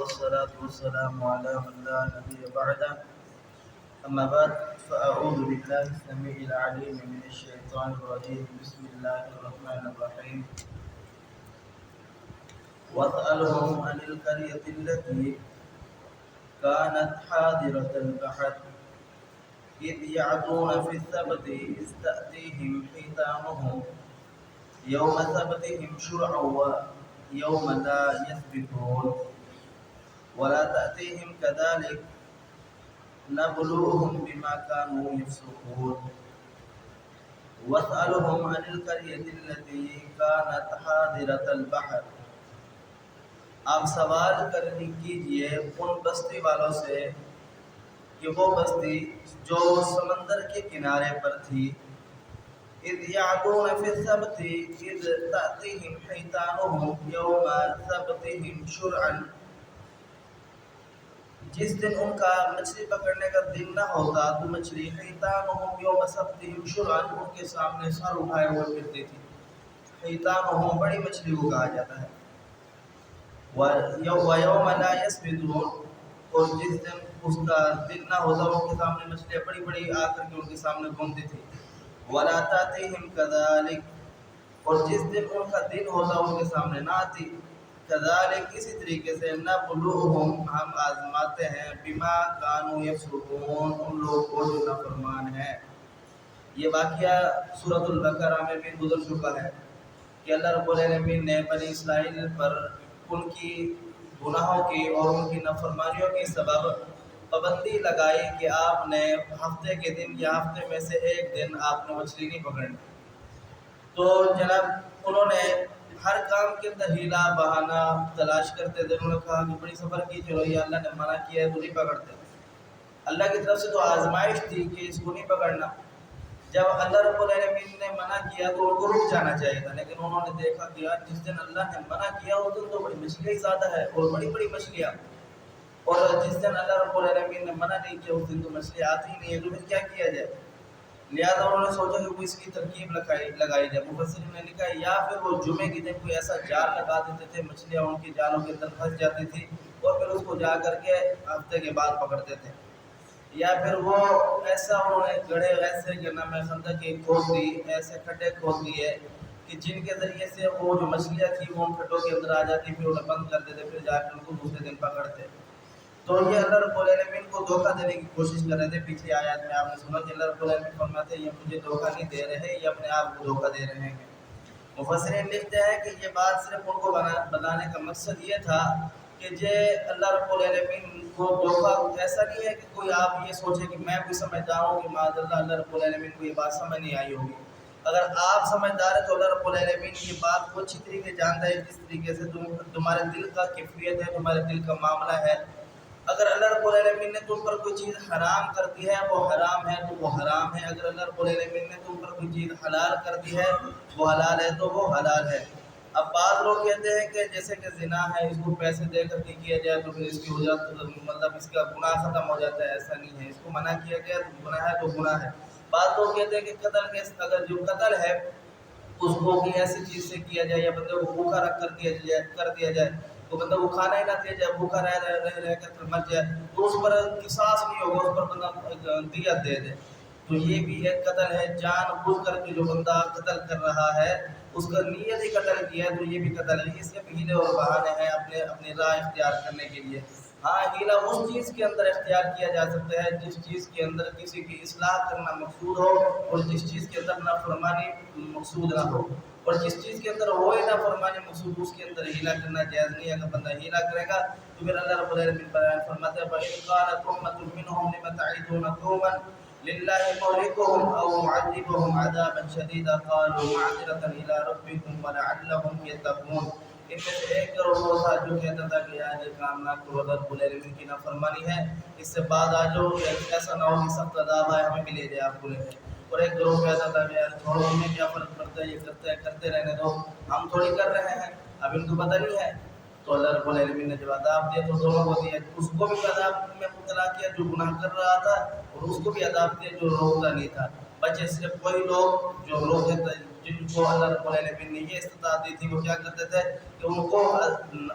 والصلاة والسلام على من لا نبي بعده. أما بعد فأعوذ بالله السميع العليم من الشيطان الرجيم. بسم الله الرحمن الرحيم. واسألهم عن القرية التي كانت حاضرة البحر إذ يعدون في السبت إذ تأتيهم حيتانهم يوم سبتهم شرعا ويوم لا يسبتون ولا تأتيهم كذلك نبلوهم بما كانوا يفسقون. واسألهم عن القرية التي كانت حاضرة البحر. آپ سوال کرنے کیجئے ان بستی والوں سے کہ وہ بستی جو سمندر کے کنارے پر تھی. اذ یعدون فی السبت اذ تأتیہم حیتانہم یوم سبتہم شرعا. جس دن ان کا مچھلی پکڑنے کا دن نہ ہوتا تو مچھلی حیتانہم یوم سبتہم شرعا ان کے سامنے سر اٹھائے ہوئے پھرتی تھی. حیتانہم بڑی مچھلی کو کہا جاتا ہے. وَيَوْمَ لَا يَسْبِتُونَ اور جس دن اس کا دن نہ ہوتا ان کے سامنے مچھلیاں بڑی بڑی آ کر کے ان کے سامنے گھومتی تھی. وَلَا تَأْتِيهِمْ كَذَلِكَ اور جس دن ان کا دن ہوتا ان کے سامنے نہ آتی. كَذَلِكَ اسی طریقے سے نَبْلُوهُمْ ہم آزماتے ہیں بِمَا كَانُوا يَفْسُقُونَ ان لوگ کو جو نافرمان ہیں. یہ واقعہ سورۃ البقرہ میں بھی گزر چکا ہے کہ اللہ رب العالمین نے بنی اسرائیل پر ان کی گناہوں کی اور ان کی نافرمانیوں کے سبب پابندی لگائی کہ آپ نے ہفتے کے دن یا ہفتے میں سے ایک دن آپ نے مچھلی نہیں پکڑنی. تو جناب انہوں نے ہر کام کے اندر ہیلا بہانہ تلاش کرتے تھے. انہوں نے کہا کہ بڑی سفر کی چلو یہ اللہ نے منع کیا ہے تو نہیں پکڑتے. اللہ کی طرف سے تو آزمائش تھی کہ اس کو نہیں پکڑنا. جب اللہ رب العالمین نے منع کیا تو ان کو رک جانا چاہیے تھا, لیکن انہوں نے دیکھا کہ یار جس دن اللہ نے منع کیا اس دن تو بڑی مچھلیاں ہی زیادہ ہے اور بڑی بڑی مچھلیاں, اور جس دن اللہ رب العالمین نے منع نہیں کیا اس دن تو مچھلیاں آتی ہی نہیں ہے, تو پھر کیا کیا جائے. لہٰذا انہوں نے سوچا کہ کوئی اس کی ترکیب لگائی جائے. مفسرین نے لکھا یا پھر وہ جمعے کے دن کوئی ایسا جال لگا دیتے تھے, مچھلیاں ان کے جالوں کے اندر پھنس جاتی تھی اور پھر اس کو جا کر کے ہفتے کے بعد پکڑتے تھے. یا پھر وہ ایسا انہوں نے گڑھے ایسے کہ نام خندق کی کھود دی, ایسے کھڈے کھود دیے کہ جن کے ذریعے سے وہ جو مچھلیاں تھیں وہ ان کھڈوں کے اندر آ جاتی, پھر انہیں بند کر دیتے, پھر جا کے ان کو دوسرے دن پکڑتے. تو یہ اللہ رب العالمین کو دھوکہ دینے کی کوشش کر رہے تھے. پیچھے آیات میں آپ نے سنا کہ اللہ رب العالمین فرماتے ہیں یہ مجھے دھوکہ نہیں دے رہے, یہ اپنے آپ کو دھوکہ دے رہے ہیں. مفسرین لکھتے ہیں کہ یہ بات صرف ان کو بتانے کا مقصد یہ تھا کہ یہ اللہ رب العالمین کو دھوکہ ایسا نہیں ہے کہ کوئی آپ یہ سوچے کہ میں کوئی سمجھدار ہوں کہ معاذ اللہ رب العالمین کو یہ بات سمجھ نہیں آئی ہوگی. اگر آپ سمجھدار ہیں تو اللہ رب العالمین یہ بات کو اچھی طریقے جانتا ہے جس طریقے سے تمہارے دل کا کیفیت ہے, تمہارے دل کا معاملہ ہے. اگر اللہ رب العالمین نے تم پر کوئی چیز حرام کر دی ہے وہ حرام ہے تو وہ حرام ہے. اگر اللہ رب العالمین نے تم پر کوئی چیز حلال کر دی ہے وہ حلال ہے تو وہ حلال ہے. اب بعض لوگ کہتے ہیں کہ جیسے کہ زنا ہے اس کو پیسے دے کر کے کیا جائے تو پھر اس کی مطلب اس کا گناہ ختم ہو جاتا ہے. ایسا نہیں ہے, اس کو منع کیا گیا تو گناہ ہے تو گناہ ہے. بعض لوگ کہتے ہیں کہ قتل کے اگر جو قتل ہے اس کو کوئی ایسی چیز سے کیا جائے یا بندے کو بھوکا رکھ کر دیا جائے تو بندہ وہ کھانا ہی نہ دیا جائے, بھوکا رہ کر مر جائے تو اس پر قصاص نہیں ہوگا, اس پر بندہ دیت دے دے. تو یہ بھی ایک قتل ہے. جان بوجھ کر کے جو بندہ قتل کر رہا ہے اس کا نیت ہی قتل کیا ہے تو یہ بھی قتل ہے. اس کے ہیلے اور بہانے ہیں اپنے راہ اختیار کرنے کے لیے. ہاں ہیلا اس چیز کے اندر اختیار کیا جا سکتا ہے جس چیز کے اندر کسی کی اصلاح کرنا مقصود ہو اور جس چیز کے اندر نافرمانی مقصود نہ ہو, اور جس چیز کے اندر ہوئے نافرمانی مقصود اس کے اندر ہیلا کرنا جائز نہیں ہے. اگر بندہ ہیلا کرے گا تو پھر اللہ رب العالمین بیان فرماتے ہیں وَإِذْ قَالَتْ أُمَّةٌ مِّنْهُمْ لِمَ تَعِظُونَ قَوْمًا لِلَّهِ مَوْلِكُهُمْ أَوْ مُعَذِّبُهُمْ عَذَابًا شَدِيدًا قَالُوا مَعْذِرَةً إِلَىٰ رَبِّكُمْ وَلَعَلَّهُمْ يَتَّقُونَ. ان میں سے ایک گروہ وہ تھا جو کہتا تھا کہ یار یہ کام نہ کرو, اللہ رب العالمین کی نافرمانی ہے, اس سے بعد آ جاؤ, ایسا نہ ہو کہ سخت عذاب آئے ہمیں بھی لے جائے آپ کو لے جائے. اور ایک گروہ کہتا تھا کہ یار چھوڑو, ہمیں کیا فرق پڑتا ہے, یہ کرتے رہنے دو, ہم تھوڑی کر رہے ہیں, اب ان کو پتہ نہیں ہے. تو اللہ رب العالمین نے جب عذاب دیا تو دونوں کو دیا, اس کو بھی عذاب میں مبتلا کیا جو گناہ کر رہا تھا اور اس کو بھی عذاب دیا جو روکتا نہیں تھا. بچے صرف وہی لوگ جو جن کو اللہ رب العالمین نے یہ استطاعت دی تھی وہ کیا کرتے تھے کہ ان کو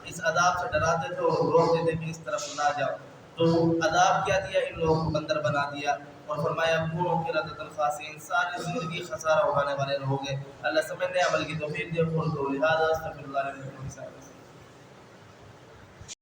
اس عذاب سے ڈراتے تھے اور روکتے تھے کہ اس طرف نہ جاؤ. تو عذاب کیا دیا ان لوگوں کو بندر بنا دیا اور فرمایا کونوا قردۃ خاسئین ساری زندگی خسارہ اٹھانے والے رہو گے. اللہ سمجھنے عمل کی توفیق دے. قول قولی ھذا استغفر اللہ لي ولکم.